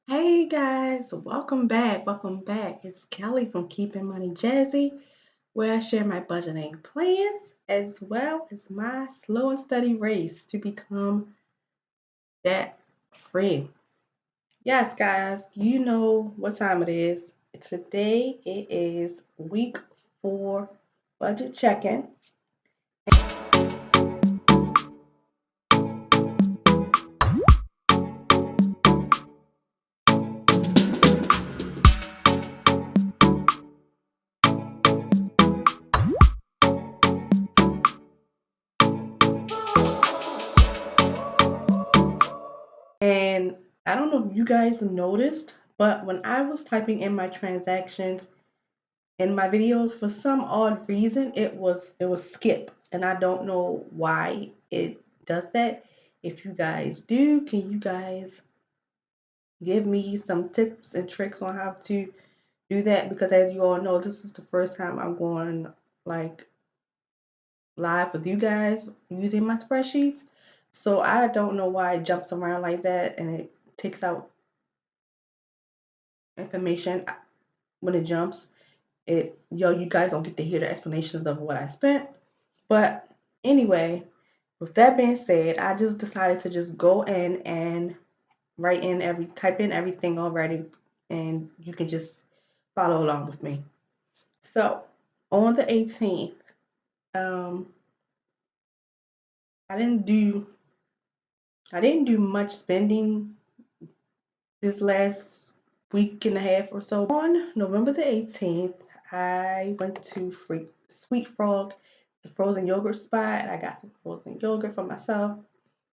Hey guys, welcome back. Welcome back. It's Kelly from Keeping Money Jazzy, where I share my budgeting plans as well as my slow and steady race to become debt free. Yes, guys, you know what time it is. Today it is week 4 budget check-in. And I don't know if you guys noticed, but when I was typing in my transactions in my videos, for some odd reason it was skip, and I don't know why it does that. If you guys do, can you guys give me some tips and tricks on how to do that? Because as you all know, this is the first time I'm going like live with you guys using my spreadsheets, so I don't know why it jumps around like that and it takes out information when it jumps. You guys don't get to hear the explanations of what I spent. But anyway, with that being said, I just decided to just go in and type in everything already, and you can just follow along with me. So on the 18th, um, I didn't do I didn't do much spending this last week and a half or so. On November the 18th, I went to Sweet Frog, the frozen yogurt spot, and I got some frozen yogurt for myself,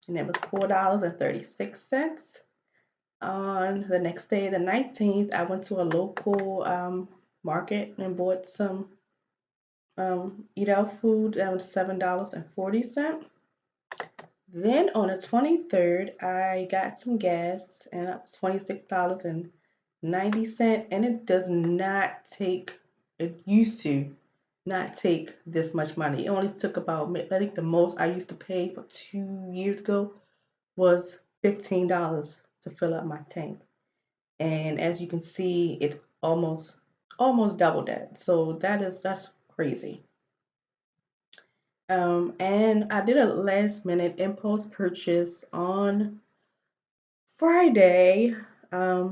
and it was $4.36. On the next day, the 19th, I went to a local market and bought some eat out food. That was $7.40. Then on the 23rd, I got some gas, and that was $26.90. And it does not take, it used to not take this much money. It only took about, I think the most I used to pay for 2 years ago was $15 to fill up my tank. And as you can see, it almost doubled that. So that's crazy. And I did a last minute impulse purchase on Friday. I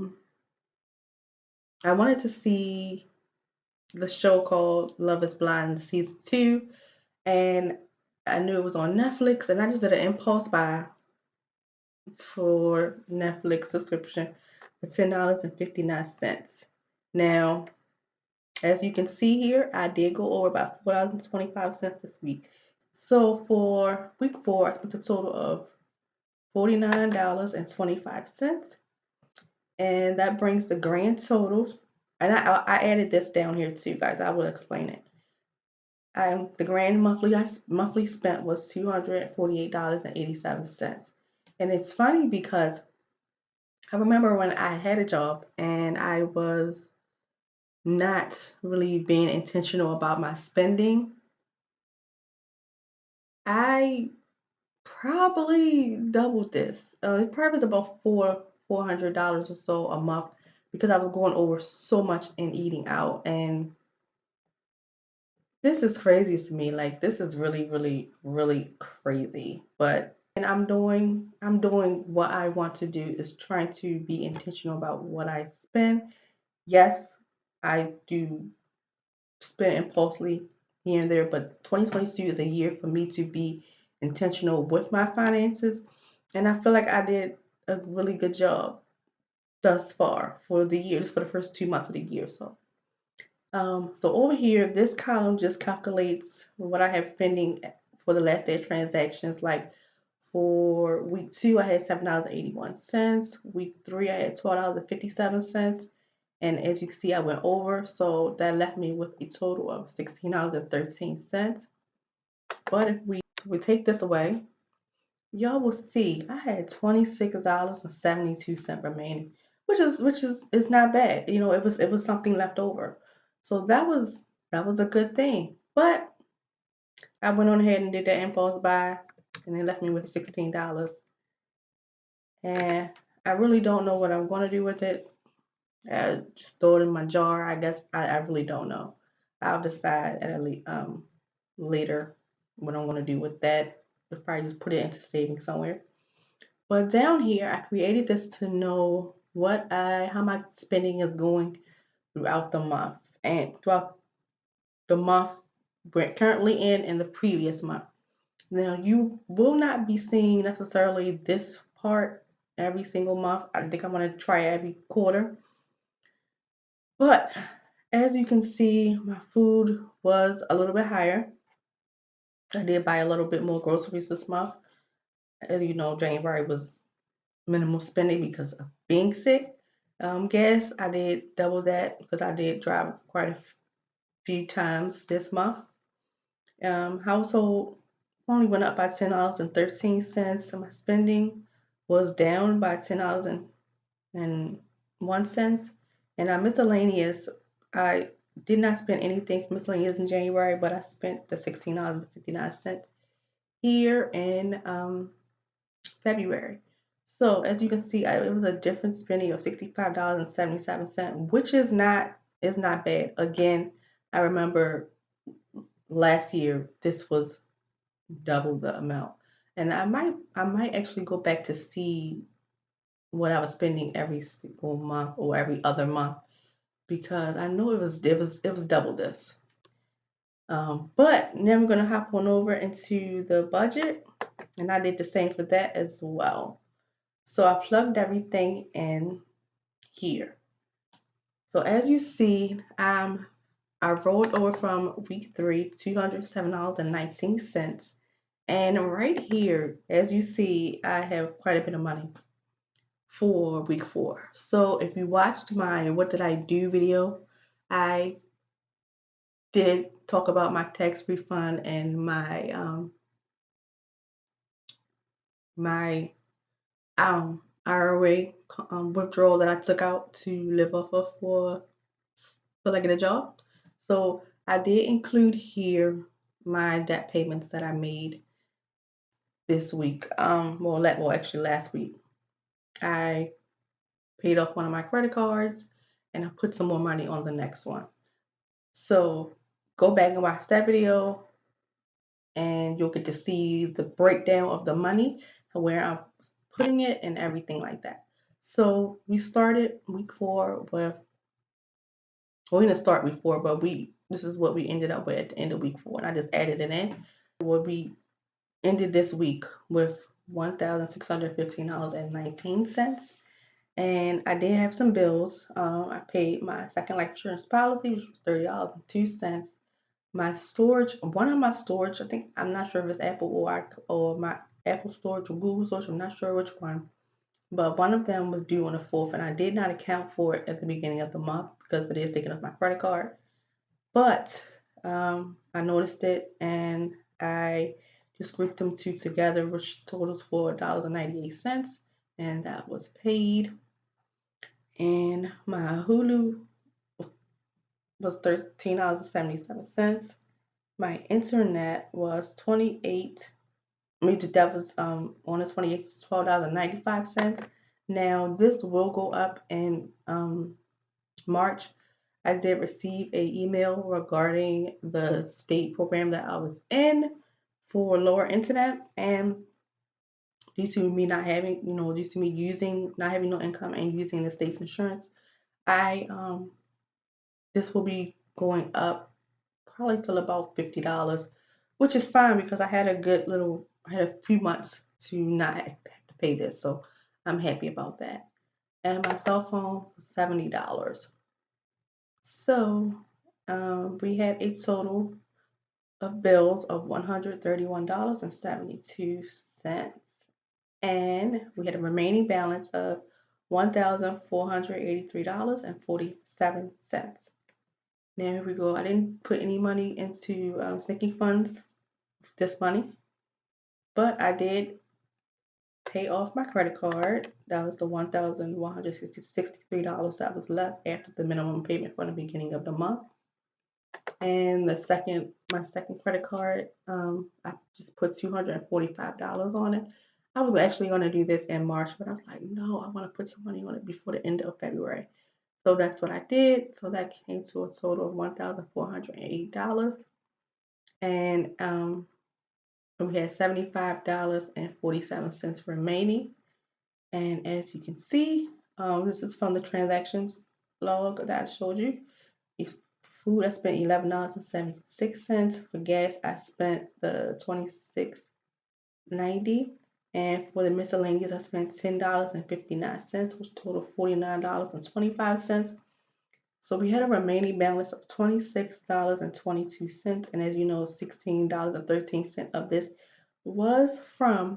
wanted to see the show called Love is Blind season 2, and I knew it was on Netflix, and I just did an impulse buy for Netflix subscription for $10.59. Now, as you can see here, I did go over about $4.25 this week. So for week 4, I spent a total of $49.25. And that brings the grand total. And I added this down here too, guys. I will explain it. The grand monthly spent was $248.87. And it's funny because I remember when I had a job and I was not really being intentional about my spending, I probably doubled this. It probably was about $400 or so a month because I was going over so much and eating out. And this is crazy to me. Like, this is really, really, really crazy. But and I'm doing what I want to do, is trying to be intentional about what I spend. Yes, I do spend impulsively here and there, but 2022 is a year for me to be intentional with my finances, and I feel like I did a really good job thus far for the year, just for the first 2 months of the year. So over here, this column just calculates what I have spending for the last day of transactions. Like for week 2, I had $7.81. Week 3, I had $12.57. And as you can see, I went over, so that left me with a total of $16.13. But if we take this away, y'all will see I had $26.72 remaining, which is not bad. It was something left over. So that was a good thing. But I went on ahead and did that impulse buy, and it left me with $16. And I really don't know what I'm going to do with it. Just throw it in my jar. I guess I really don't know. I'll decide at later what I'm going to do with that. I'll probably just put it into savings somewhere. But down here, I created this to know how my spending is going throughout the month and throughout the month we're currently in and the previous month. Now, you will not be seeing necessarily this part every single month. I think I'm going to try every quarter. But as you can see, my food was a little bit higher. I did buy a little bit more groceries this month. As you know, January was minimal spending because of being sick. Gas, I did double that because I did drive quite a few times this month. Household only went up by $10.13. So my spending was down by $10.01. And miscellaneous, I did not spend anything for miscellaneous in January, but I spent the $16.59 here in February. So as you can see, it was a different spending of $65.77, which is not bad. Again, I remember last year this was double the amount. And I might actually go back to see what I was spending every single month or every other month because I know it was double this. But now we're gonna hop on over into the budget, and I did the same for that as well. So I plugged everything in here. So as you see, I rolled over from week three, $207.19. And right here, as you see, I have quite a bit of money for week four. So if you watched my What Did I Do video, I did talk about my tax refund and my IRA withdrawal that I took out to live off of for till I get a job. So I did include here my debt payments that I made this week. Well, actually last week. I paid off one of my credit cards and I put some more money on the next one. So go back and watch that video and you'll get to see the breakdown of the money and where I'm putting it and everything like that. So we started week four with, well, we didn't start week four, but this is what we ended up with at the end of week four. And I just added it in. What we ended this week with $1,615.19. And I did have some bills. I paid my second life insurance policy, which was $30.02. My storage, one of my storage, I think, I'm not sure if it's Apple or my Apple storage or Google storage, I'm not sure which one. But one of them was due on the 4th, and I did not account for it at the beginning of the month because it is taken off my credit card. But I noticed it, and I just grouped them two together, which totals $4.98, and that was paid. And my Hulu was $13.77. My internet was 28. I mean, that was on the 28th was $12.95. Now this will go up in March. I did receive a email regarding the state program that I was in for lower internet, and due to me not having, due to me using not having no income and using the state's insurance, I this will be going up probably till about $50, which is fine because I had a few months to not have to pay this, so I'm happy about that. And my cell phone was $70. So we had a total of bills of $131.72. And we had a remaining balance of $1,483.47. Now here we go. I didn't put any money into sinking funds with this money, but I did pay off my credit card. That was the $1,163 that was left after the minimum payment for the beginning of the month. And my second credit card, I just put $245 on it. I was actually going to do this in March, but I was like, no, I want to put some money on it before the end of February. So that's what I did. So that came to a total of $1,480. And we had $75.47 remaining. And as you can see, this is from the transactions log that I showed you. If food, I spent $11.76. For gas, I spent the $26.90. And for the miscellaneous, I spent $10.59, which totaled $49.25. So we had a remaining balance of $26.22. And as you know, $16.13 of this was from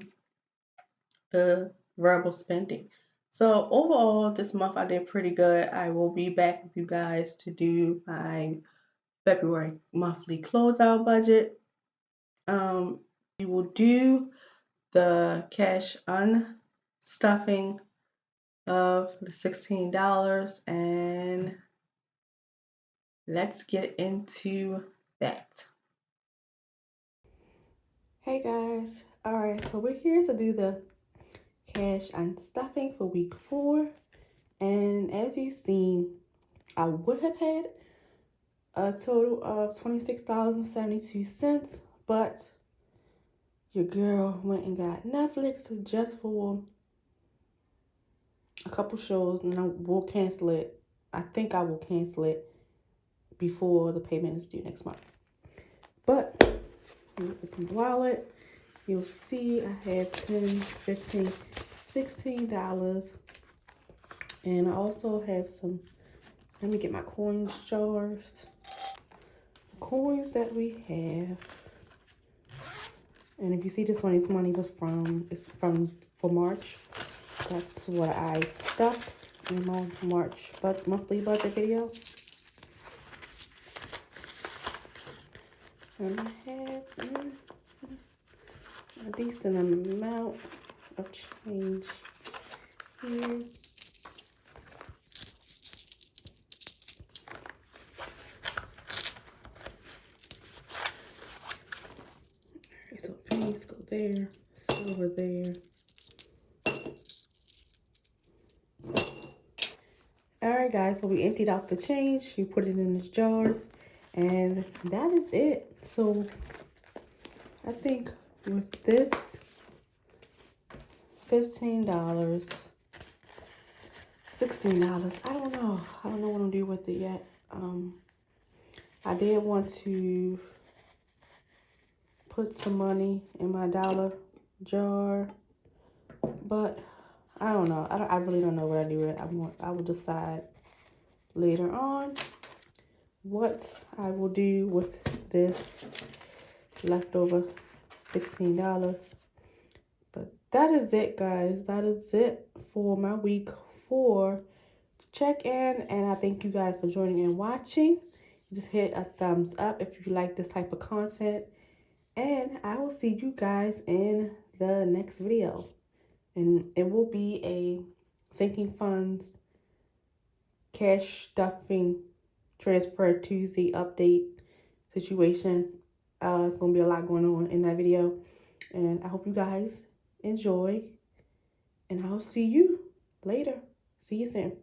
the verbal spending. So overall, this month I did pretty good. I will be back with you guys to do my February monthly closeout budget. We will do the cash unstuffing of the $16, and let's get into that. Hey guys, all right, so we're here to do the cash unstuffing for week 4, and as you've seen, I would have had a total of $26.72, but your girl went and got Netflix just for a couple shows, and I will cancel it. I think I will cancel it before the payment is due next month. But when you open the wallet, you'll see I have $10, $15, $16. And I also have some, let me get my coins jars. Coins that we have. And if you see this one, this money was for March. That's what I stuffed in my March monthly budget video. And I have a decent amount of change here. Alright, so pennies go there, silver there. Alright guys, so we emptied out the change, we put it in these jars, and that is it. So I think with this $15, $16, I don't know what I'm gonna do with it yet. I did want to put some money in my dollar jar, but I don't know. I really don't know what I do with it. I will decide later on what I will do with this leftover $16. But that is it, guys. That is it for my week 4 check-in, and I thank you guys for joining and watching. Just hit a thumbs up if you like this type of content, and I will see you guys in the next video. And it will be a sinking funds cash stuffing transfer Tuesday update situation. It's gonna be a lot going on in that video, and I hope you guys enjoy, and I'll see you later. See you soon.